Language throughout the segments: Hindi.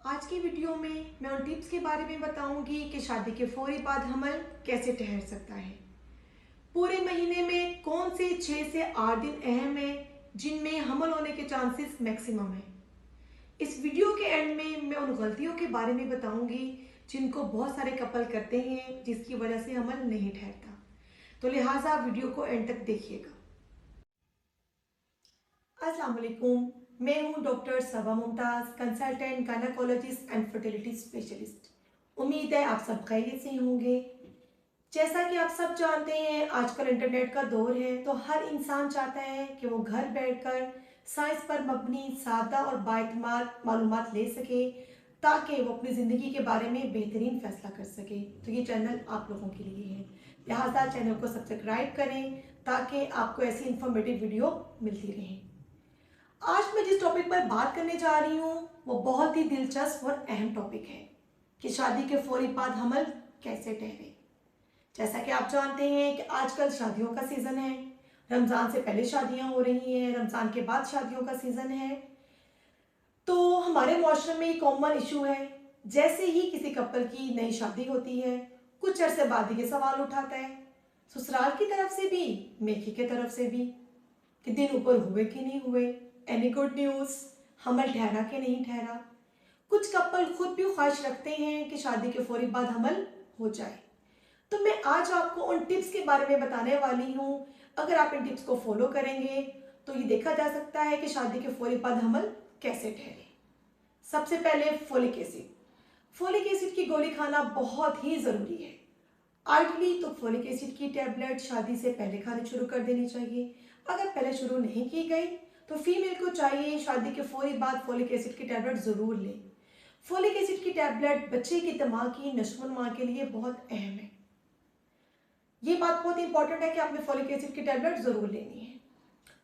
आज की वीडियो में मैं उन टिप्स के बारे में बताऊंगी कि शादी के फौरी बाद हमल कैसे ठहर सकता है। पूरे महीने में कौन से 6 से 8 दिन अहम है जिनमें हमल होने के चांसेस मैक्सिमम है। इस वीडियो के एंड में मैं उन गलतियों के बारे में बताऊंगी जिनको बहुत सारे कपल करते हैं जिसकी वजह से हमल नहीं ठहरता, तो लिहाजा वीडियो को एंड तक देखिएगा। अस्सलाम वालेकुम, मैं हूं doctor Saba Mumtaz, consultant gynaecologist and fertility specialist. उम्मीद है आप सब खैरियत से होंगे। जैसा कि आप सब जानते हैं, आजकल इंटरनेट का दौर है, तो हर इंसान चाहता है कि वो घर बैठकर साइंस पर मबनी सादा और बाएतमाद मालूमात ले सके ताकि वो अपनी ज़िंदगी के बारे में बेहतरीन फैसला कर सके। तो ये चैनल आप लोगों के लिए है, लिहाजा चैनल को सब्सक्राइब करें ताकि आपको ऐसी इंफॉर्मेटिव वीडियो मिलती रहे। आज मैं जिस टॉपिक पर बात करने जा रही हूँ वो बहुत ही दिलचस्प और अहम टॉपिक है कि शादी के फौरी बाद हमल कैसे ठहरे। जैसा कि आप जानते हैं कि आजकल शादियों का सीज़न है, रमज़ान से पहले शादियां हो रही हैं, रमज़ान के बाद शादियों का सीज़न है। तो हमारे माशरे में एक कॉमन इशू है, जैसे ही किसी कपल की नई शादी होती है कुछ अरसे बाद ये सवाल उठाता है, ससुराल की तरफ से भी मेकी की तरफ से भी, कि दिन ऊपर हुए कि नहीं हुए, एनी गुड न्यूज़, हमल ठहरा कि नहीं ठहरा। कुछ कपल खुद भी ख्वाहिश रखते हैं कि शादी के फौरी बाद हमल हो जाए। तो मैं आज आपको उन टिप्स के बारे में बताने वाली हूँ। अगर आप इन टिप्स को फॉलो करेंगे तो ये देखा जा सकता है कि शादी के फौरी बाद हमल कैसे ठहरे। सबसे पहले फोलिक एसिड। फोलिक एसिड की गोली खाना बहुत ही ज़रूरी है। आइडली तो फोलिक एसिड की टैबलेट शादी से पहले खानी शुरू कर देनी चाहिए। अगर पहले शुरू नहीं की गई तो फीमेल को चाहिए शादी के फौरी बाद फोलिक एसिड की टैबलेट ज़रूर लें। फोलिक एसिड की टैबलेट बच्चे की दिमागी नशोनुमा के लिए बहुत अहम है। ये बात बहुत इंपॉर्टेंट है कि आपने फोलिक एसिड की टैबलेट ज़रूर लेनी है।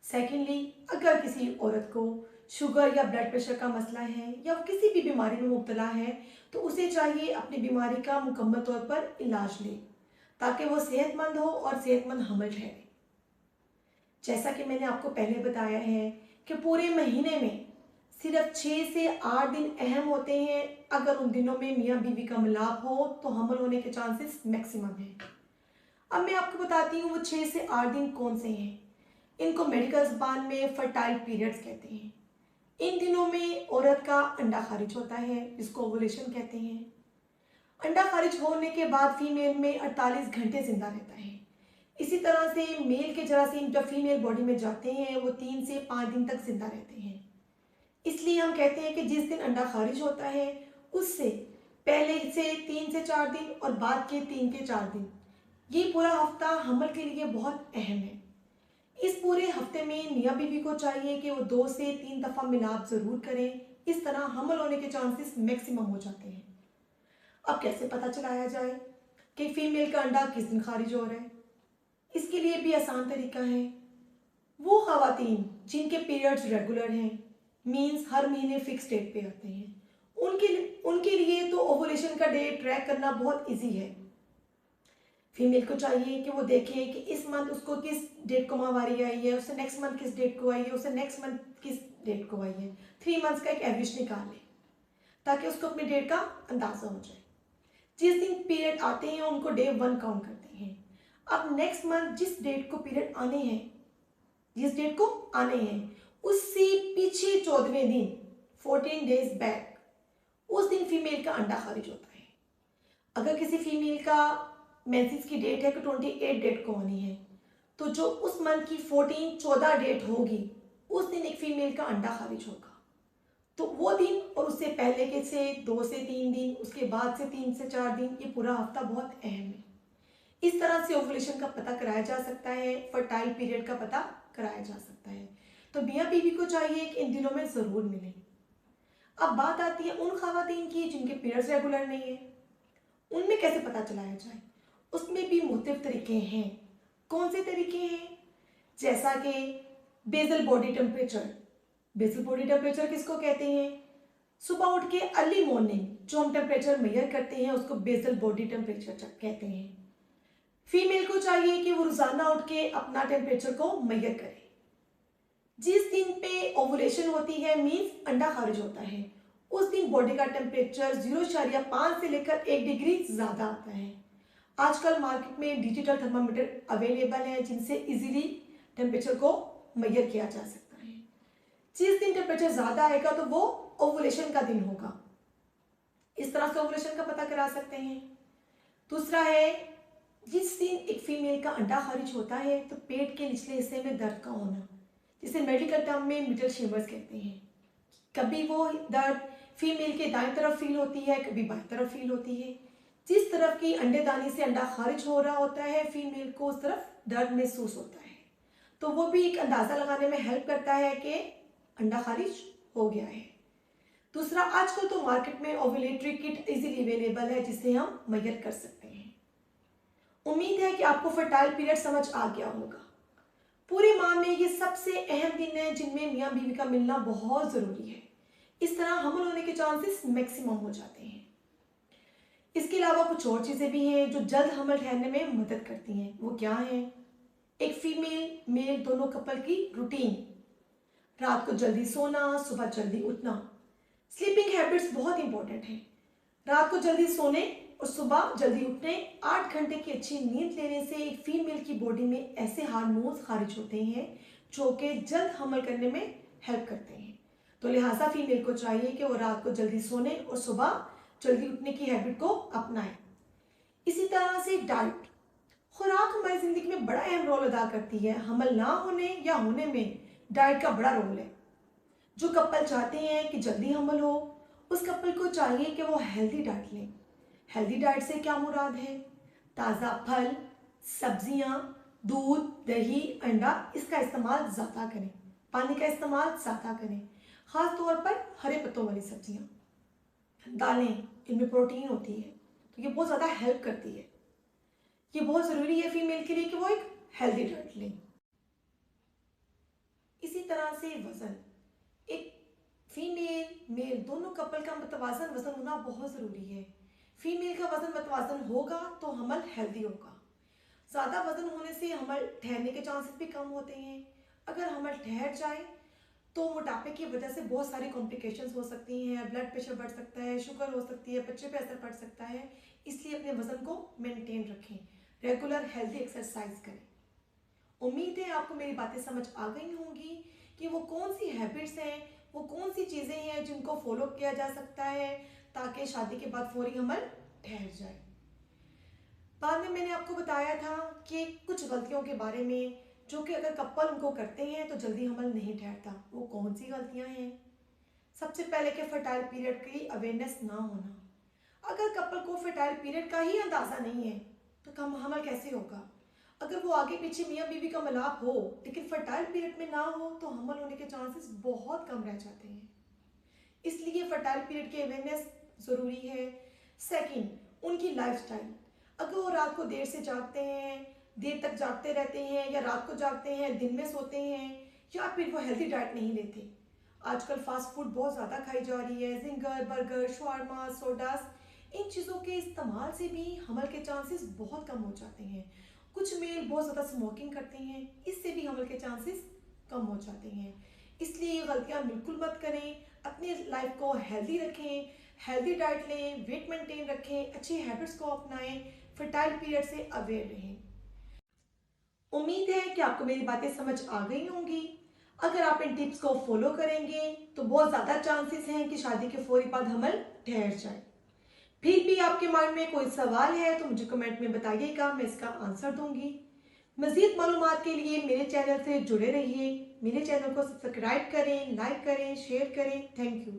सेकेंडली, अगर किसी औरत को शुगर या ब्लड प्रेशर का मसला है या किसी भी बीमारी में मुब्तला है तो उसे चाहिए अपनी बीमारी का मुकम्मल तौर पर इलाज ले ताकि वो सेहतमंद हो और सेहतमंद हमल ठहरे। जैसा कि मैंने आपको पहले बताया है कि पूरे महीने में सिर्फ 6 से 8 दिन अहम होते हैं। अगर उन दिनों में मियाँ बीवी का मिलाप हो तो हमल होने के चांसेस मैक्सिमम हैं। अब मैं आपको बताती हूँ वो 6 से 8 दिन कौन से हैं। इनको मेडिकल ज़बान में फर्टाइल पीरियड्स कहते हैं। इन दिनों में औरत का अंडा खारिज होता है जिसको ओवुलेशन कहते हैं। अंडा खारिज होने के बाद फीमेल में 48 घंटे जिंदा रहता है। इसी तरह से मेल के जरासीम जब फीमेल बॉडी में जाते हैं वो 3 से 5 दिन तक जिंदा रहते हैं। इसलिए हम कहते हैं कि जिस दिन अंडा खारिज होता है उससे पहले से 3 से 4 दिन और बाद के 3 के 4 दिन, ये पूरा हफ्ता हमल के लिए बहुत अहम है। इस पूरे हफ्ते में मियाँ बीवी को चाहिए कि वो 2 से 3 दफ़ा मिलाप ज़रूर करें। इस तरह हमल होने के चांसेस मैक्सिमम हो जाते हैं। अब कैसे पता चलाया जाए कि फीमेल का अंडा किस दिन खारिज हो रहा है? इसके लिए भी आसान तरीका है। वो ख़वातीन जिनके पीरियड्स रेगुलर हैं, मीन्स हर महीने फिक्स डेट पे आते हैं, उनके लिए तो ओवुलेशन का डेट ट्रैक करना बहुत इजी है। फीमेल को चाहिए कि वो देखें कि इस मंथ उसको किस डेट को माहवारी आई है, उससे नेक्स्ट मंथ किस डेट को आई है, उससे नेक्स्ट मंथ किस डेट को आई है। 3 मंथ्स का एक एवरेज निकाल लें ताकि उसको अपनी डेट का अंदाज़ा हो जाए। जिस दिन पीरियड आते हैं उनको डे 1 काउंट करते हैं। अब नेक्स्ट मंथ जिस डेट को पीरियड आने हैं, जिस डेट को आने हैं उससे पीछे 14वें दिन, 14 डेज बैक, उस दिन फीमेल का अंडा खारिज होता है। अगर किसी फीमेल का मेंसेस की डेट है कि 28 डेट को आनी है तो जो उस मंथ की 14 डेट होगी उस दिन एक फीमेल का अंडा खारिज होगा। तो वो दिन और उससे पहले के से 2 से 3 दिन, उसके बाद से 3 से 4 दिन, ये पूरा हफ्ता बहुत अहम है। इस तरह से ओवुलेशन का पता कराया जा सकता है, फर्टाइल पीरियड का पता कराया जा सकता है। तो मियाँ बीवी को चाहिए कि इन दिनों में ज़रूर मिलें। अब बात आती है उन ख़वातीन की जिनके पीरियड्स रेगुलर नहीं है, उनमें कैसे पता चलाया जाए। उसमें भी मुख्तलिफ तरीके हैं। कौन से तरीके हैं? जैसा कि basal body temperature. Basal body temperature किसको कहते हैं? सुबह उठ के अर्ली मॉर्निंग जो हम टेम्परेचर मेजर करते हैं उसको बेसल बॉडी टेम्परेचर कहते हैं। फीमेल को चाहिए कि वो रोजाना उठ के अपना टेम्परेचर को मेजर करे। जिस दिन पे ओवुलेशन होती है, मीन्स अंडा खारिज होता है, उस दिन बॉडी का टेम्परेचर 0.5 से लेकर 1 डिग्री ज़्यादा आता है। आजकल मार्केट में डिजिटल थर्मामीटर अवेलेबल हैं जिनसे इजीली टेम्परेचर को मेजर किया जा सकता है। जिस दिन टेम्परेचर ज़्यादा आएगा तो वो ओवुलेशन का दिन होगा, इस तरह से ओवुलेशन का पता करा सकते हैं। दूसरा है, जिस दिन एक फीमेल का अंडा खारिज होता है तो पेट के निचले हिस्से में दर्द का होना, जिसे मेडिकल टर्म में मिडल शिवर्स कहते हैं। कभी वो दर्द फीमेल के दाएं तरफ फील होती है, कभी बाएं तरफ फील होती है। जिस तरफ की अंडेदानी से अंडा खारिज हो रहा होता है फीमेल को उस तरफ दर्द महसूस होता है, तो वो भी एक अंदाज़ा लगाने में हेल्प करता है कि अंडा खारिज हो गया है। दूसरा, आजकल तो मार्केट में ओव्यूलेटरी किट इजीली अवेलेबल है जिससे हम मेजर कर सकते हैं। उम्मीद है कि आपको फर्टाइल पीरियड समझ आ गया होगा। पूरे माह में ये सबसे अहम दिन है जिनमें मियाँ बीवी का मिलना बहुत ज़रूरी है। इस तरह हमल होने के चांसेस मैक्सिमम हो जाते हैं। इसके अलावा कुछ और चीज़ें भी हैं जो जल्द हमल ठहरने में मदद करती हैं। वो क्या हैं? एक फीमेल मेल दोनों कपल की रूटीन, रात को जल्दी सोना, सुबह जल्दी उठना। स्लीपिंग हैबिट्स बहुत इंपॉर्टेंट हैं। रात को जल्दी सोने और सुबह जल्दी उठने, 8 घंटे की अच्छी नींद लेने से एक फीमेल की बॉडी में ऐसे हार्मोन्स खारिज होते हैं जो कि जल्द हमल करने में हेल्प करते हैं। तो लिहाजा फीमेल को चाहिए कि वो रात को जल्दी सोने और सुबह जल्दी उठने की हैबिट को अपनाएं। इसी तरह से डाइट, खुराक हमारी ज़िंदगी में बड़ा अहम रोल अदा करती है। हमल ना होने या होने में डाइट का बड़ा रोल है। जो कपल चाहते हैं कि जल्दी हमल हो, उस कपल को चाहिए कि वो हेल्दी डाइट लें। हेल्दी डाइट से क्या मुराद है? ताज़ा फल, सब्जियां, दूध, दही, अंडा, इसका इस्तेमाल ज़्यादा करें। पानी का इस्तेमाल ज़्यादा करें, ख़ास तौर पर हरे पत्तों वाली सब्जियां। दालें, इनमें प्रोटीन होती है तो ये बहुत ज़्यादा हेल्प करती है। ये बहुत ज़रूरी है फीमेल के लिए कि वो एक हेल्दी डाइट लें। इसी तरह से वज़न, एक फीमेल मेल दोनों कपल का मतवाज़न वज़न होना बहुत ज़रूरी है। फीमेल का वज़न मतवाज़न होगा तो हमल हेल्दी होगा। ज़्यादा वज़न होने से हमल ठहरने के चांसेस भी कम होते हैं। अगर हमल ठहर जाए तो मोटापे की वजह से बहुत सारी कॉम्प्लिकेशंस हो सकती हैं। ब्लड प्रेशर बढ़ सकता है, शुगर हो सकती है, बच्चे पे असर पड़ सकता है। इसलिए अपने वज़न को मेंटेन रखें, रेगुलर हेल्दी एक्सरसाइज करें। उम्मीद है आपको मेरी बातें समझ आ गई होंगी कि वो कौन सी हैबिट्स हैं, वो कौन सी चीज़ें हैं जिनको फॉलो किया जा सकता है ताकि शादी के बाद फौरी हमल ठहर जाए। बाद में मैंने आपको बताया था कि कुछ गलतियों के बारे में जो कि अगर कपल उनको करते हैं तो जल्दी हमल नहीं ठहरता। वो कौन सी गलतियां हैं? सबसे पहले कि फर्टाइल पीरियड की अवेयरनेस ना होना। अगर कपल को फर्टाइल पीरियड का ही अंदाज़ा नहीं है तो कम हमल कैसे होगा? अगर वो आगे पीछे मियाँ बीवी का मिलाप हो लेकिन फर्टाइल पीरियड में ना हो तो हमल होने के चांसेस बहुत कम रह जाते हैं। इसलिए फर्टाइल पीरियड की अवेयरनेस ज़रूरी है। सेकंड, उनकी लाइफस्टाइल। अगर वो रात को देर से जागते हैं, देर तक जागते रहते हैं, या रात को जागते हैं दिन में सोते हैं, या फिर वो हेल्दी डाइट नहीं लेते। आजकल फास्ट फूड बहुत ज़्यादा खाई जा रही है, जिंगर, बर्गर, शवारमा, सोडास, इन चीज़ों के इस्तेमाल से भी हमल के चांसेस बहुत कम हो जाते हैं। कुछ मेल बहुत ज़्यादा स्मोकिंग करते हैं, इससे भी हमल के चांसेस कम हो जाते हैं। इसलिए ये गलतियाँ बिल्कुल मत करें। अपनी लाइफ को हेल्दी रखें, हेल्दी डाइट लें, वेट मेंटेन रखें, अच्छी हैबिट्स को अपनाएं, फर्टाइल पीरियड से अवेयर रहें। उम्मीद है कि आपको मेरी बातें समझ आ गई होंगी। अगर आप इन टिप्स को फॉलो करेंगे तो बहुत ज़्यादा चांसेस हैं कि शादी के फौरी बाद हमल ठहर जाए। फिर भी आपके माइंड में कोई सवाल है तो मुझे कमेंट में बताइएगा, मैं इसका आंसर दूंगी। मज़ीद मालूमात के लिए मेरे चैनल से जुड़े रहिए। मेरे चैनल को सब्सक्राइब करें, लाइक करें, शेयर करें। Thank you.